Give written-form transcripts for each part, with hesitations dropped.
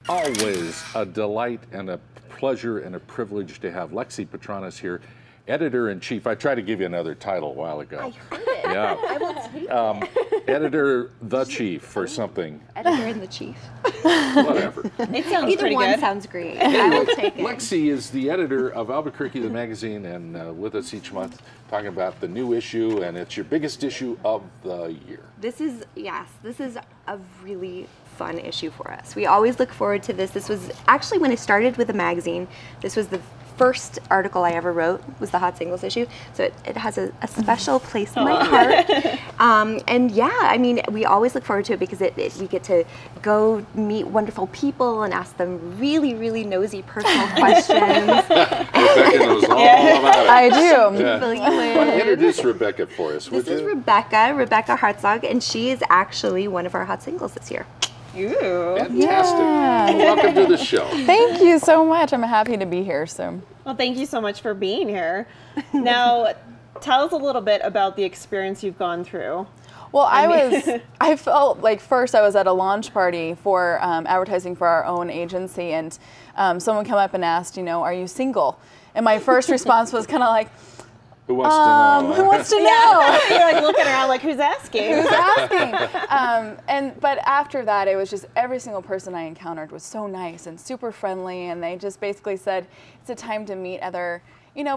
Always a delight and a pleasure and a privilege to have Lexi Petronis here, Editor-in-Chief. I tried to give you another title a while ago. I heard it. Yeah. I will take it. Editor-the-Chief or something. Editor-in-the-Chief. Whatever. It sounds Either pretty one good. sounds great. I will take it. Lexi is the editor of Albuquerque, the magazine, and with us each month talking about the new issue, and it's your biggest issue of the year. This is a really fun issue for us. We always look forward to this. This was actually when I started with the magazine. This was the first article I ever wrote, was the Hot Singles issue. So it has a special place in my heart. And yeah, I mean, we always look forward to it because we get to go meet wonderful people and ask them really, really nosy personal questions. Rebekah knows all about it. I do. Yeah. Fill you in. Well, introduce Rebekah for us, would This is you? Rebekah Hartzog, and she is actually one of our Hot Singles this year. Ooh. Fantastic. Yeah. Welcome to the show. Thank you so much. I'm happy to be here. So, Well, thank you so much for being here. Now, tell us a little bit about the experience you've gone through. well, I felt like first I was at a launch party for advertising for our own agency, and someone came up and asked, are you single? And my first response was kind of like, Who wants to know? who wants to know? You're like looking around like, who's asking? Who's asking? But after that, it was just every single person I encountered was so nice and super friendly, and they just basically said it's a time to meet other,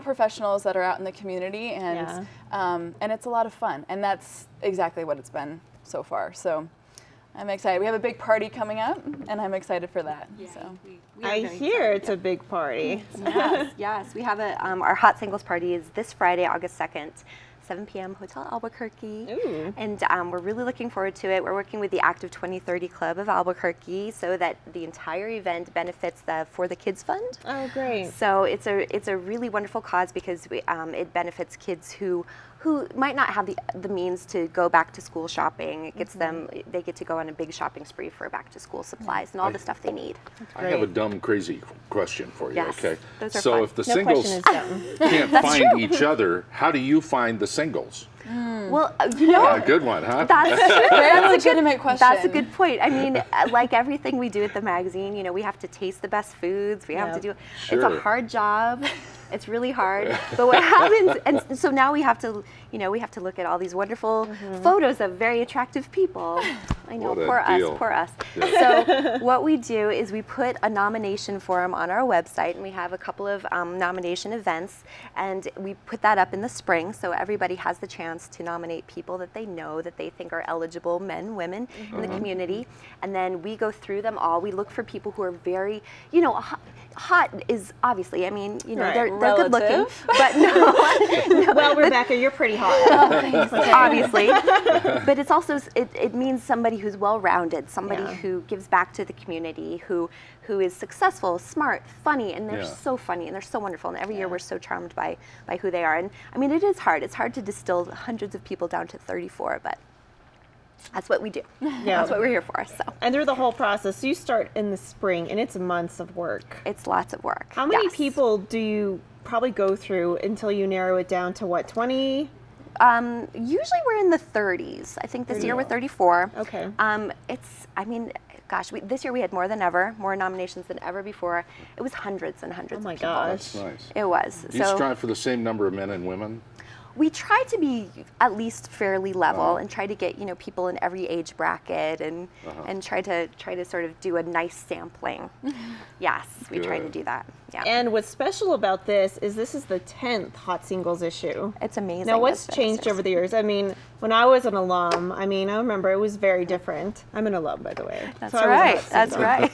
professionals that are out in the community, and it's a lot of fun, and that's exactly what it's been so far. So I'm excited. We have a big party coming up, and I'm excited for that. Yeah, So. I hear it's a big party. Yes, we have our Hot Singles party is this Friday, August 2nd, 7 p.m. Hotel Albuquerque. Ooh. And we're really looking forward to it. We're working with the Active 2030 Club of Albuquerque so that the entire event benefits the For the Kids Fund. Oh, great. So it's a really wonderful cause because it benefits kids who might not have the means to go back to school shopping. It gets them, they get to go on a big shopping spree for back to school supplies and all the stuff they need. I have a dumb, crazy question for you, Yes, okay? those are So fun. if the No singles question is dumb. can't find each other, how do you find the singles? Well, Good one, huh? Very legitimate question. That's a good point. I mean, like everything we do at the magazine, we have to taste the best foods. We have to do. Sure. It's a hard job. It's really hard. But what happens, and so now we have to, look at all these wonderful photos of very attractive people. I know, What a poor deal. us, poor us. Yeah. So what we do is we put a nomination form on our website, and we have a couple of nomination events, and we put that up in the spring, so everybody has the chance to nominate people that they know that they think are eligible, men, women, in the community, and then we go through them all. We look for people who are very, hot is obviously, I mean, Right. they're good looking, Relative. but no. Well, Rebekah, you're pretty hot. Obviously, but it's also it means somebody who's well-rounded, somebody who gives back to the community, who is successful, smart, funny, and they're so funny and they're so wonderful. And every year we're so charmed by who they are. And I mean, it is hard. It's hard to distill hundreds of people down to 34, but that's what we do. Yeah. That's what we're here for. So And through the whole process, you start in the spring, and it's months of work. it's lots of work. How many Yes. people do you probably go through until you narrow it down to what, 20? Usually we're in the 30s. I think this year we're 34. Okay. Gosh, this year we had more than ever, more nominations than ever before. It was hundreds and hundreds Oh my of people. gosh. That's nice. It was. Do you strive for the same number of men and women? We try to be at least fairly level and try to get people in every age bracket and try to sort of do a nice sampling. Yes, we try to do that. Yeah, And what's special about this is the 10th Hot Singles issue. it's amazing. Now, what's It's changed over the years? I mean, when I was an alum, I remember it was very different. I'm an alum, by the way. That's So I was a right. Hot That's Single. right.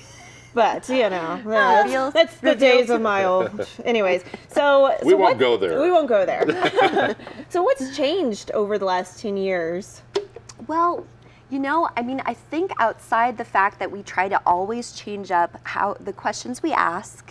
But, Reveal- that's the days of my old. Anyways, so We won't go there. We won't go there. So what's changed over the last 10 years? Well, I think outside the fact that we try to always change up how the questions we ask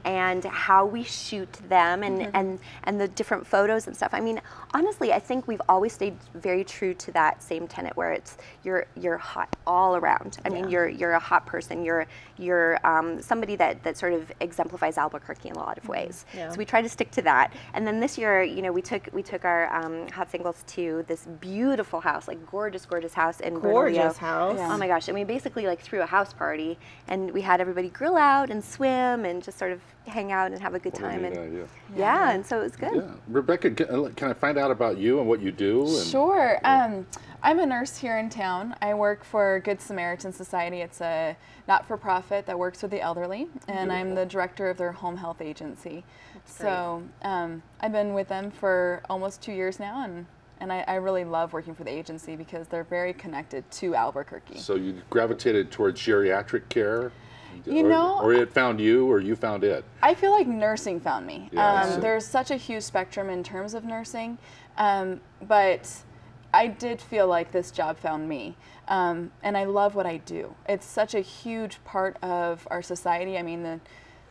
and how we shoot them and the different photos and stuff. I mean, honestly, I think we've always stayed very true to that same tenet where it's you're hot all around. I mean, you're a hot person. You're somebody that sort of exemplifies Albuquerque in a lot of ways. Yeah. So we try to stick to that. And then this year, we took our Hot Singles to this beautiful house, like gorgeous house in gorgeous house. Yeah. Oh my gosh, and we basically like threw a house party, and we had everybody grill out and swim and just sort of hang out and have a good What a time. neat And idea. yeah, and so it was good. Yeah. Rebekah, can I find out about you and what you do? And, Sure. I'm a nurse here in town. I work for Good Samaritan Society. It's a not-for-profit that works with the elderly, and I'm the director of their home health agency. So I've been with them for almost 2 years now, and I really love working for the agency because they're very connected to Albuquerque. So you gravitated towards geriatric care? You know, or it found you, or you found it? I feel like nursing found me. Yeah, I see. There's such a huge spectrum in terms of nursing, but I did feel like this job found me, and I love what I do. It's such a huge part of our society. I mean,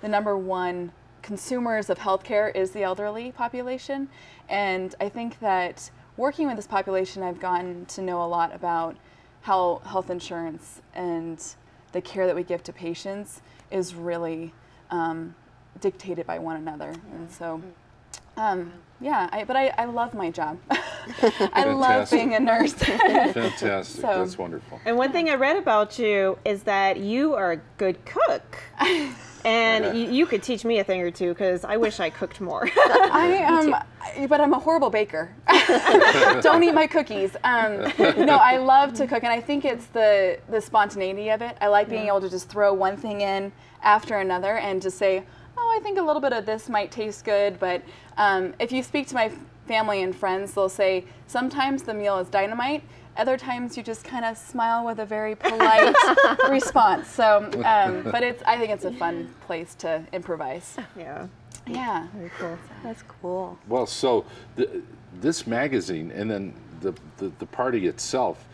the number one consumers of healthcare is the elderly population, and I think that working with this population, I've gotten to know a lot about how health insurance and the care that we give to patients is really dictated by one another. And so, but I love my job. I love being a nurse. Fantastic. That's wonderful. And one thing I read about you is that you are a good cook. And you could teach me a thing or two, because I wish I cooked more. But I'm a horrible baker. Don't eat my cookies. No, I love to cook, and I think it's the spontaneity of it. I like being able to just throw one thing in after another and just say, oh, I think a little bit of this might taste good. But if you speak to my family and friends, they'll say sometimes the meal is dynamite. Other times you just kind of smile with a very polite response. So, but I think it's a fun place to improvise. Yeah. Yeah. Very cool. That's cool. Well, so this magazine and then the party itself,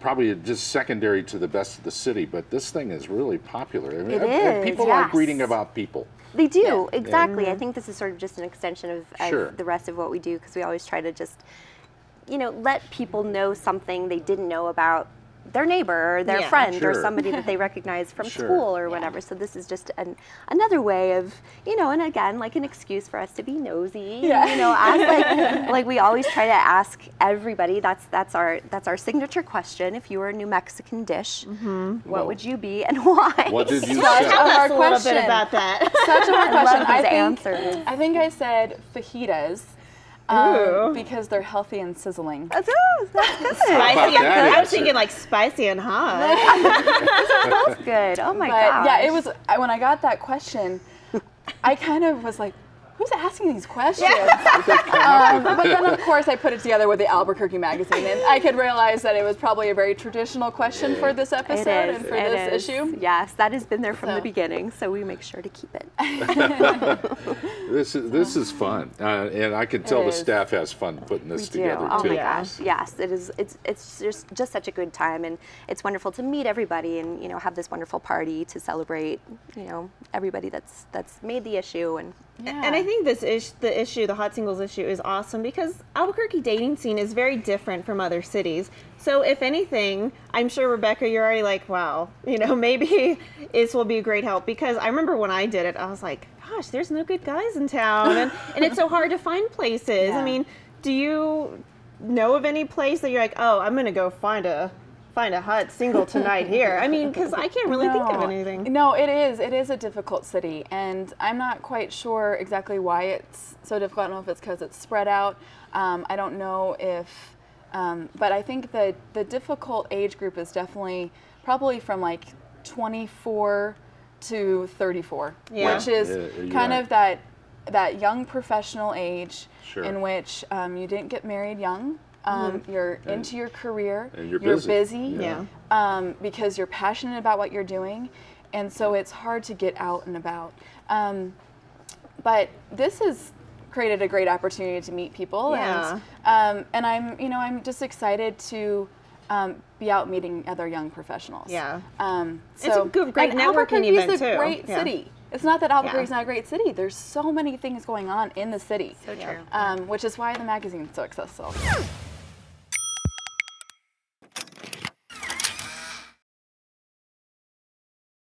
probably just secondary to the best of the city, but this thing is really popular. I mean, It is, people like yes. reading about people. They do, exactly. Yeah. I think this is sort of just an extension of Sure. the rest of what we do, because we always try to just, let people know something they didn't know about their neighbor or their friend or Sure. somebody that they recognize from Sure. school or whatever. So this is just another way of, and again, like an excuse for us to be nosy. Yeah. Ask, like we always try to ask everybody. That's our signature question. If you were a New Mexican dish, what would you be and why? What did you Such say? a Tell hard us a little question. bit about that. Such a hard I question. love these answers. I think I said fajitas Ooh. because they're healthy and sizzling. That's good. Spicy and that I was answer? thinking like spicy and hot. That's good. Oh my But gosh. yeah, it was when I got that question, I kind of was like, who's asking these questions? But then of course I put it together with the Albuquerque magazine, and I could realize that it was probably a very traditional question for this episode and for this issue. Yes, that has been there from So. the beginning, so we make sure to keep it. This is fun, and I can tell It the is. staff has fun putting this together Oh too. my Yeah. gosh, yes, it is. It's just such a good time, and it's wonderful to meet everybody, and have this wonderful party to celebrate, everybody that's made the issue, and And I think the Hot Singles issue is awesome because Albuquerque dating scene is very different from other cities. So if anything, I'm sure, Rebekah, you're already like, wow, maybe this will be a great help, because I remember when I did it, I was like, gosh, there's no good guys in town, and it's so hard to find places. Yeah. I mean, do you know of any place that you're like, oh, I'm going to go find a hot single tonight here? I mean, because I can't really think of anything. No, it is a difficult city, and I'm not quite sure exactly why it's so difficult. I don't know if it's because it's spread out. I don't know if, but I think that the difficult age group is definitely probably from like 24 to 34, Yeah. which is you're kind right. of that young professional age Sure. in which you didn't get married young. You're into your career. And you're busy. busy. Yeah. Because you're passionate about what you're doing, and so it's hard to get out and about. But this has created a great opportunity to meet people, Yeah. and I'm just excited to be out meeting other young professionals. Yeah. So It's a great and networking Albuquerque event is a too. great Yeah. city. It's not that Albuquerque is not a great city. There's so many things going on in the city. So true. Which is why the magazine's so successful.